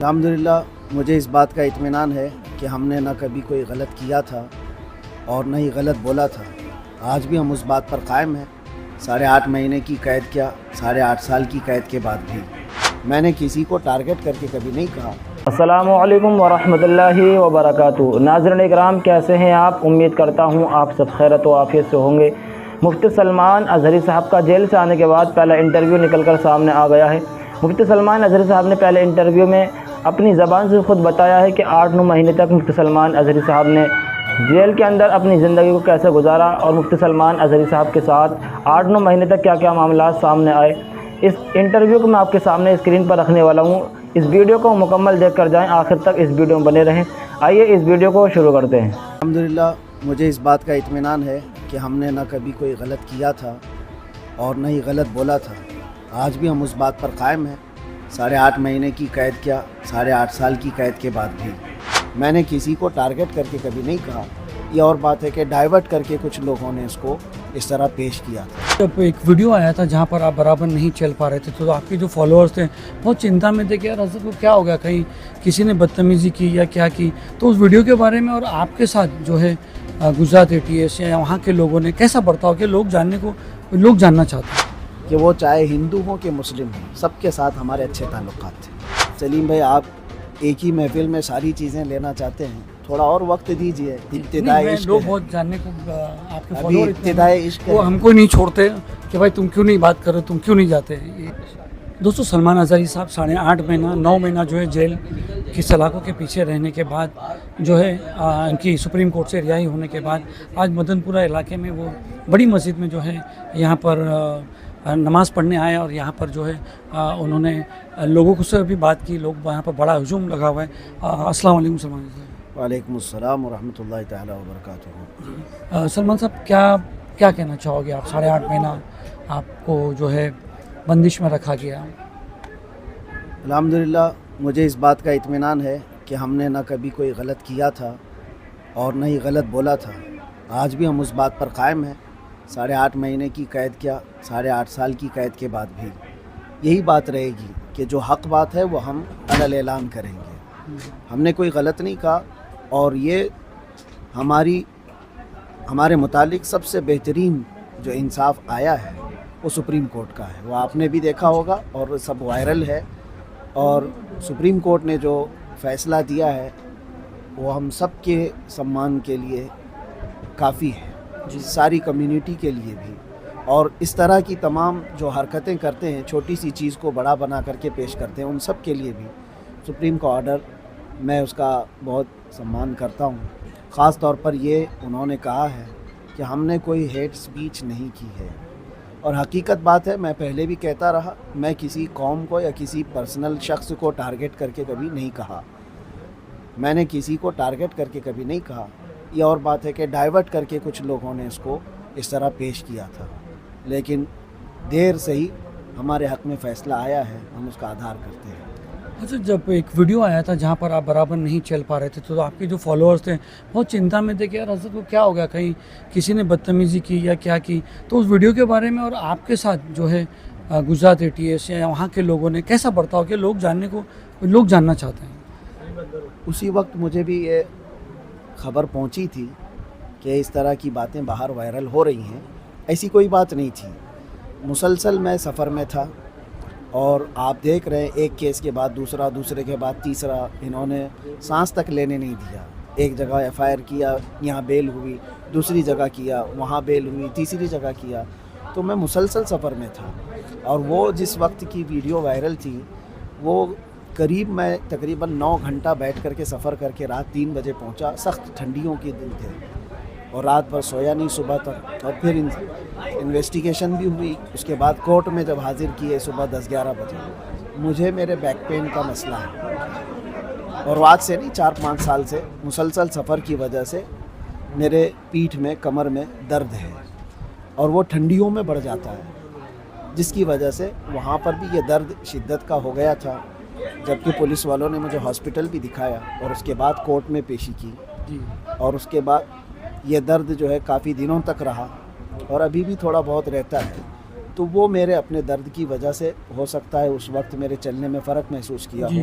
الحمدللہ مجھے اس بات کا اطمینان ہے کہ ہم نے نہ کبھی کوئی غلط کیا تھا اور نہ ہی غلط بولا تھا. آج بھی ہم اس بات پر قائم ہیں. 8.5 مہینے کی قید کیا, 8.5 سال کی قید کے بعد بھی میں نے کسی کو ٹارگٹ کر کے کبھی نہیں کہا. السلام علیکم ورحمۃ اللہ وبرکاتہ. ناظرین اکرام, کیسے ہیں آپ؟ امید کرتا ہوں آپ سب خیرت و عافیت سے ہوں گے. مفتی سلمان اظہری صاحب کا جیل سے آنے کے بعد پہلا انٹرویو نکل کر سامنے آ گیا ہے. مفتی سلمان اظہری صاحب نے پہلے انٹرویو میں اپنی زبان سے خود بتایا ہے کہ 8-9 مہینے تک مفتی سلمان اظہری صاحب نے جیل کے اندر اپنی زندگی کو کیسے گزارا اور مفتی سلمان اظہری صاحب کے ساتھ 8-9 مہینے تک کیا کیا معاملات سامنے آئے. اس انٹرویو کو میں آپ کے سامنے اسکرین پر رکھنے والا ہوں. اس ویڈیو کو مکمل دیکھ کر جائیں, آخر تک اس ویڈیو میں بنے رہیں. آئیے اس ویڈیو کو شروع کرتے ہیں. الحمدللہ مجھے اس بات کا اطمینان ہے کہ ہم نے نہ کبھی کوئی غلط کیا تھا اور نہ ہی غلط بولا تھا. آج بھی ہم اس بات پر قائم ہیں. 8.5 مہینے کی قید کیا, 8.5 سال کی قید کے بعد بھی میں نے کسی کو ٹارگٹ کر کے کبھی نہیں کہا. یہ اور بات ہے کہ ڈائیورٹ کر کے کچھ لوگوں نے اس کو اس طرح پیش کیا تھا. جب ایک ویڈیو آیا تھا جہاں پر آپ برابر نہیں چل پا رہے تھے تو آپ کے جو فالوورز تھے بہت چنتا میں تھے کہ یار حضرت کو کیا ہو گیا, کہیں کسی نے بدتمیزی کی یا کیا کی. تو اس ویڈیو کے بارے میں اور آپ کے ساتھ جو ہے گجرات ATS یا وہاں کے لوگوں نے کیسا برتاؤ کہ لوگ جاننا چاہتے ہیں کہ وہ چاہے ہندو ہوں کہ مسلم ہوں, سب کے ساتھ ہمارے اچھے تعلقات تھے. سلیم بھائی, آپ ایک ہی محفل میں ساری چیزیں لینا چاہتے ہیں, تھوڑا اور وقت دیجئے. ابتدائی عشق لوگ بہت جاننے کو آپ کے ابھی ابتدائی عشق وہ ہم کو نہیں چھوڑتے کہ بھائی تم کیوں نہیں بات کر رہے, تم کیوں نہیں جاتے. دوستو, سلمان اظہری صاحب 8.5 مہینہ 9 مہینہ جو ہے جیل کی سلاخوں کے پیچھے رہنے کے بعد جو ہے ان کی سپریم کورٹ سے رہائی ہونے کے بعد آج مدن پورہ علاقے میں وہ بڑی مسجد میں جو ہے یہاں پر نماز پڑھنے آئے اور یہاں پر جو ہے انہوں نے لوگوں کو سے بھی بات کی. لوگ وہاں پر بڑا ہجوم لگا ہوا ہے. السلام علیکم سلمان صاحب. وعلیکم السلام ورحمۃ اللہ تعالیٰ وبرکاتہ. سلمان صاحب, کیا کہنا چاہو گے آپ؟ 8.5 مہینہ آپ کو جو ہے بندش میں رکھا گیا. الحمدللہ مجھے اس بات کا اطمینان ہے کہ ہم نے نہ کبھی کوئی غلط کیا تھا اور نہ ہی غلط بولا تھا. آج بھی ہم اس بات پر قائم ہیں. 8.5 مہینے کی قید کیا, 8.5 سال کی قید کے بعد بھی یہی بات رہے گی کہ جو حق بات ہے وہ ہم علل اعلان کریں گے. ہم نے کوئی غلط نہیں کہا اور یہ ہمارے متعلق سب سے بہترین جو انصاف آیا ہے وہ سپریم کورٹ کا ہے. وہ آپ نے بھی دیکھا ہوگا اور سب وائرل ہے. اور سپریم کورٹ نے جو فیصلہ دیا ہے وہ ہم سب کے سمان کے لیے کافی ہے, ساری کمیونٹی کے لیے بھی. اور اس طرح کی تمام جو حرکتیں کرتے ہیں, چھوٹی سی چیز کو بڑا بنا کر کے پیش کرتے ہیں, ان سب کے لیے بھی سپریم کا آرڈر میں اس کا بہت سمان کرتا ہوں. خاص طور پر یہ انہوں نے کہا ہے کہ ہم نے کوئی ہیٹ سپیچ نہیں کی ہے. اور حقیقت بات ہے, میں پہلے بھی کہتا رہا, میں کسی قوم کو یا کسی پرسنل شخص کو ٹارگٹ کر کے کبھی نہیں کہا. میں نے کسی کو ٹارگٹ کر کے کبھی نہیں کہا. یہ اور بات ہے کہ ڈائیورٹ کر کے کچھ لوگوں نے اس کو اس طرح پیش کیا تھا. لیکن دیر سے ہی ہمارے حق میں فیصلہ آیا ہے, ہم اس کا آدھار کرتے ہیں. اچھا, جب ایک ویڈیو آیا تھا جہاں پر آپ برابر نہیں چل پا رہے تھے تو آپ کے جو فالوورز تھے بہت چنتا میں تھے کہ یار حضرت کو کیا ہو گیا, کہیں کسی نے بدتمیزی کی یا کیا کی. تو اس ویڈیو کے بارے میں اور آپ کے ساتھ جو ہے گجرات ATS یا وہاں کے لوگوں نے کیسا برتاؤ کہ لوگ جاننا چاہتے ہیں. اسی وقت مجھے بھی یہ خبر پہنچی تھی کہ اس طرح کی باتیں باہر وائرل ہو رہی ہیں. ایسی کوئی بات نہیں تھی. مسلسل میں سفر میں تھا اور آپ دیکھ رہے ہیں ایک کیس کے بعد دوسرا, دوسرے کے بعد تیسرا. انہوں نے سانس تک لینے نہیں دیا. ایک جگہ FIR کیا, یہاں بیل ہوئی, دوسری جگہ کیا, وہاں بیل ہوئی, تیسری جگہ کیا. تو میں مسلسل سفر میں تھا. اور وہ جس وقت کی ویڈیو وائرل تھی وہ قریب میں تقریباً 9 گھنٹہ بیٹھ کر کے سفر کر کے رات 3 بجے پہنچا. سخت ٹھنڈیوں کے دن تھے اور رات بھر سویا نہیں صبح تک. اور پھر انویسٹیگیشن بھی ہوئی. اس کے بعد کورٹ میں جب حاضر کیے صبح 10-11 بجے. مجھے میرے بیک پین کا مسئلہ ہے اور آج سے نہیں 4-5 سال سے مسلسل سفر کی وجہ سے میرے پیٹھ میں, کمر میں درد ہے اور وہ ٹھنڈیوں میں بڑھ جاتا ہے, جس کی وجہ سے وہاں پر بھی یہ درد شدت کا ہو گیا تھا. جبکہ پولیس والوں نے مجھے ہاسپٹل بھی دکھایا اور اس کے بعد کورٹ میں پیشی کی. اور اس کے بعد یہ درد جو ہے کافی دنوں تک رہا اور ابھی بھی تھوڑا بہت رہتا ہے. تو وہ میرے اپنے درد کی وجہ سے ہو سکتا ہے اس وقت میرے چلنے میں فرق محسوس کیا ہو.